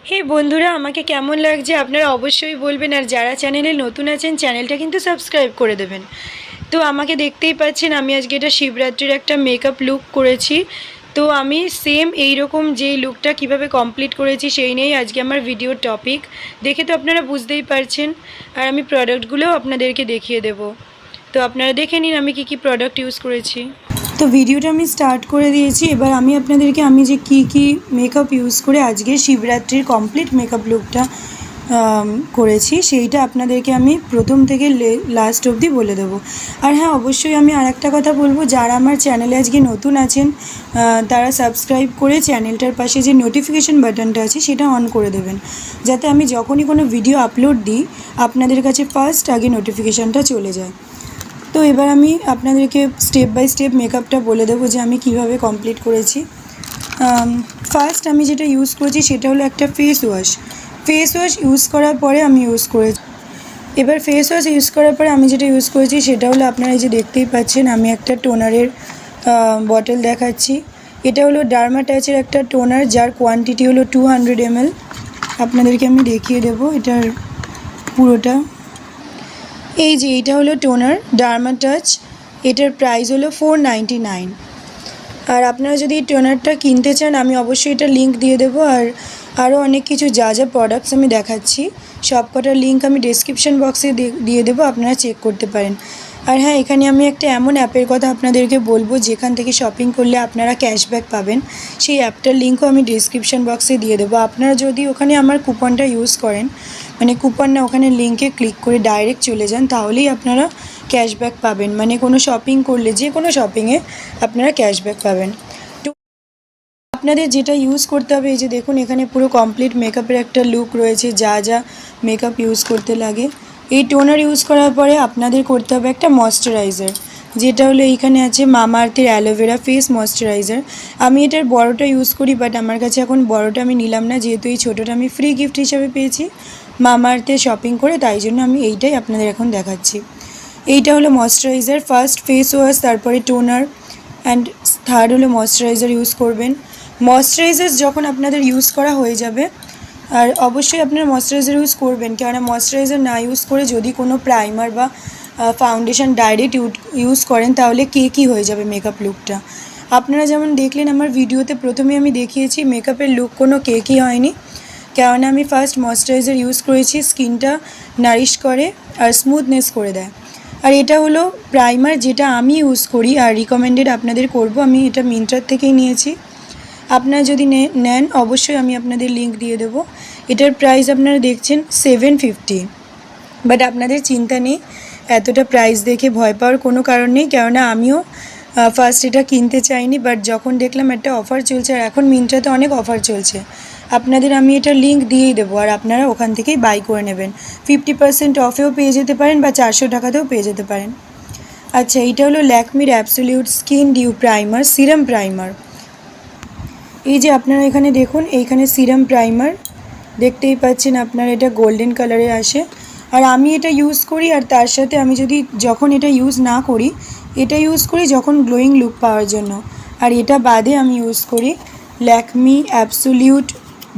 হে বন্ধুরা, আমাকে কেমন লাগছে আপনারা অবশ্যই বলবেন। আর যারা চ্যানেলে নতুন আছেন চ্যানেলটা কিন্তু সাবস্ক্রাইব করে দেবেন। তো আমাকে দেখতেই পাচ্ছেন, আমি আজকে এটা শিবরাত্রির একটা মেকআপ লুক করেছি। তো আমি সেম এইরকম যেই লুকটা কিভাবে কমপ্লিট করেছি সেই নিয়েই আজকে আমার ভিডিওর টপিক। দেখে তো আপনারা বুঝতেই পারছেন। আর আমি প্রোডাক্টগুলোও আপনাদেরকে দেখিয়ে দেব। তো আপনারা দেখে নিন আমি কি কি প্রোডাক্ট ইউজ করেছি। তো ভিডিওটা আমি স্টার্ট করে দিয়েছি। এবার আমি আপনাদেরকে আমি যে কি মেকআপ ইউজ করে আজকে শিবরাত্রির কমপ্লিট মেকআপ লুকটা করেছি সেইটা আপনাদেরকে আমি প্রথম থেকে লাস্ট অবধি বলে দেবো। আর হ্যাঁ, অবশ্যই আমি আর একটা কথা বলবো, যারা আমার চ্যানেলে আজকে নতুন আছেন তারা সাবস্ক্রাইব করে চ্যানেলটার পাশে যে নোটিফিকেশান বাটনটা আছে সেটা অন করে দেবেন, যাতে আমি যখনই কোনো ভিডিও আপলোড দিই আপনাদের কাছে ফার্স্ট আগে নোটিফিকেশানটা চলে যায়। তো এবার আমি আপনাদেরকে স্টেপ বাই স্টেপ মেকআপটা বলে দেবো যে আমি কিভাবে কমপ্লিট করেছি। ফার্স্ট আমি যেটা ইউজ করেছি সেটা হলো একটা ফেস ওয়াশ ইউজ করার পরে আমি ইউজ করেছি। এবার ফেস ওয়াশ ইউজ করার পরে আমি যেটা ইউজ করেছি সেটা হলো, আপনারা এই যে দেখতেই পাচ্ছেন আমি একটা টোনারের বটল দেখাচ্ছি। এটা হলো ডার্মাটাচের একটা টোনার, যার কোয়ান্টিটি হলো 200 ml। আপনাদেরকে আমি দেখিয়ে দেবো এটার পুরোটা। এই যে এটা হলো টোনার ডার্মাটাচ, এটার প্রাইস হলো 499। আর আপনারা যদি এই টোনারটা কিনতে চান আমি অবশ্যই এটা লিঙ্ক দিয়ে দেবো। আর আরও অনেক কিছু যা যা প্রোডাক্টস আমি দেখাচ্ছি সব কটার লিঙ্ক আমি ডেসক্রিপশন বক্সে দিয়ে দেবো, আপনারা চেক করতে পারেন। আর হ্যাঁ, এখানে আমি একটা এমন অ্যাপের কথা আপনাদেরকে বলবো যেখান থেকে শপিং করলে আপনারা ক্যাশব্যাক পাবেন। সেই অ্যাপটার লিঙ্কও আমি ডেসক্রিপশন বক্সে দিয়ে দেবো। আপনারা যদি ওখানে আমার কুপনটা ইউজ করেন, মানে কুপন না, ওখানে লিঙ্কে ক্লিক করে ডাইরেক্ট চলে যান, তাহলেই আপনারা ক্যাশব্যাক পাবেন। মানে কোনো শপিং করলে, যে কোনো শপিংয়ে আপনারা ক্যাশব্যাক পাবেন। তো আপনাদের যেটা ইউজ করতে হবে, এই যে দেখুন এখানে পুরো কমপ্লিট মেকআপের একটা লুক রয়েছে, যা যা মেকআপ ইউজ করতে লাগে। এই টোনার ইউজ করার পরে আপনাদের করতে হবে একটা ময়শ্চারাইজার, যেটা হলো এইখানে আছে মামাআর্থের অ্যালোভেরা ফেস ময়শ্চারাইজার। আমি এটার বড়টা ইউজ করি, বাট আমার কাছে এখন বড়টা আমি নিলাম না, যেহেতু এই ছোটোটা আমি ফ্রি গিফট হিসাবে পেয়েছি মামাআর্থে শপিং করে, তাই জন্য আমি এইটাই আপনাদের এখন দেখাচ্ছি। এইটা হলো ময়শ্চারাইজার, ফার্স্ট ফেস ওয়াশ, তারপরে টোনার, অ্যান্ড থার্ড হলো ময়শ্চারাইজার ইউজ করবেন। ময়শ্চারাইজার যখন আপনাদের ইউজ করা হয়ে যাবে, আর অবশ্যই আপনারা ময়শ্চারাইজার ইউজ করবেন, কেননা ময়শ্চারাইজার না ইউজ করে যদি কোনো প্রাইমার বা ফাউন্ডেশন ডাইরেক্ট ইউজ করেন তাহলে কী হয়ে যাবে মেকআপ লুকটা। আপনারা যেমন দেখলেন আমার ভিডিওতে প্রথমে আমি দেখিয়েছি মেকআপের লুক কোনো কেকই হয়নি, কেননা আমি ফার্স্ট ময়শ্চারাইজার ইউজ করেছি, স্কিনটা নারিশ করে আর স্মুথনেস করে দেয়। আর এটা হলো প্রাইমার, যেটা আমি ইউজ করি আর রিকমেন্ডেড আপনাদের করব। আমি এটা মিন্ত্রার থেকেই নিয়েছি। আপনারা যদি নেন অবশ্যই আমি আপনাদের লিঙ্ক দিয়ে দেবো। এটার প্রাইস আপনারা দেখছেন 750, বাট আপনাদের চিন্তা নেই, এতটা প্রাইস দেখে ভয় পাওয়ার কোনো কারণ নেই, কেননা আমিও ফার্স্ট এটা কিনতে চাইনি, বাট যখন দেখলাম একটা অফার চলছে, আর এখন মিন্ত্রাতে অনেক অফার চলছে, আপনাদের আমি এটার লিঙ্ক দিয়েই দেবো, আর আপনারা ওখান থেকেই বাই করে নেবেন। 50% অফেও পেয়ে যেতে পারেন বা 400 টাকাতেও পেয়ে যেতে পারেন। আচ্ছা, এইটা হলো ল্যাকমির absolute skin dew primer, serum primer. এই যে আপনারা এখানে দেখুন, এইখানে সিরাম প্রাইমার দেখতেই পাচ্ছেন আপনারা, এটা গোল্ডেন কালারে আসে। আর আমি এটা ইউজ করি, আর তার সাথে আমি যদি যখন এটা ইউজ না করি, এটা ইউজ করি যখন গ্লোয়িং লুক পাওয়ার জন্য। আর এটা বাদে আমি ইউজ করি Lakme absolute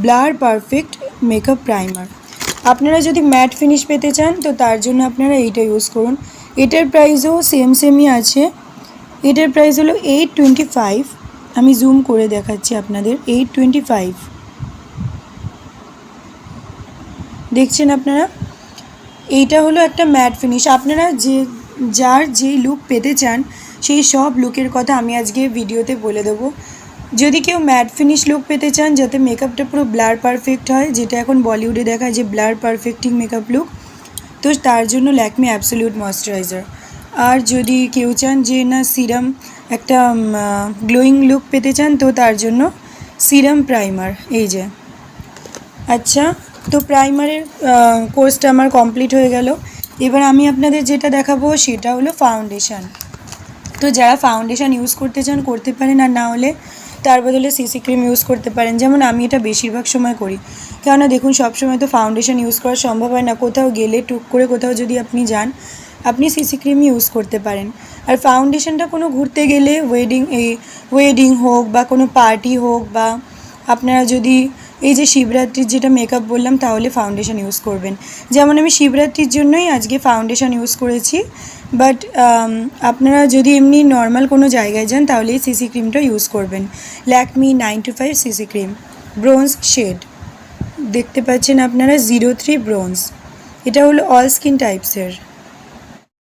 blur perfect makeup primer. আপনারা যদি ম্যাট ফিনিশ পেতে চান তো তার জন্য আপনারা এইটা ইউজ করুন। এটার প্রাইসও সেমই আছে। এটার প্রাইস হলো 825। আমি জুম করে দেখাচ্ছি আপনাদের, 825 দেখছেন আপনারা। এইটা হলো একটা ম্যাট ফিনিশ। আপনারা যার যে লুক পেতে চান সেই সব লুকের কথা আমি আজকে ভিডিওতে বলে দেবো। যদি কেউ ম্যাট ফিনিশ লুক পেতে চান, যাতে মেকআপটা পুরো ব্লার পারফেক্ট হয়, যেটা এখন বলিউডে দেখায় যে ব্লার পারফেক্টিং মেকআপ লুক, তো তার জন্য ল্যাকমি অ্যাবসোলিউট ময়শ্চারাইজার। আর যদি কেউ চান যে না সিরাম একটা গ্লোয়িং লুক পেতে চান, তো তার জন্য সিরাম প্রাইমার। এই যে, আচ্ছা, তো প্রাইমারের কোর্সটা আমার কমপ্লিট হয়ে গেল। এবার আমি আপনাদের যেটা দেখাবো সেটা হলো ফাউন্ডেশান। তো যারা ফাউন্ডেশান ইউজ করতে চান করতে পারেন, আর না হলে তার বদলে সিসি ক্রিম ইউজ করতে পারেন, যেমন আমি এটা বেশিরভাগ সময় করি। কেননা দেখুন, সবসময় তো ফাউন্ডেশান ইউজ করা সম্ভব হয় না, কোথাও গেলে টুক করে কোথাও যদি আপনি যান, আপনি সিসি ক্রিমই ইউজ করতে পারেন। আর ফাউন্ডেশানটা কোনো ঘুরতে গেলে ওয়েডিং হোক বা কোনো পার্টি হোক, বা আপনারা যদি এই যে শিবরাত্রির যেটা মেকআপ বললাম তাহলে ফাউন্ডেশন ইউজ করবেন। যেমন আমি শিবরাত্রির জন্যই আজকে ফাউন্ডেশন ইউজ করেছি, বাট আপনারা যদি এমনি নর্মাল কোনো জায়গায় যান তাহলে এই সিসি ক্রিমটা ইউজ করবেন। Lakme 925 CC cream, bronze shade, দেখতে পাচ্ছেন আপনারা 03 ব্রোঞ্জ। এটা হলো অল স্কিন টাইপসের।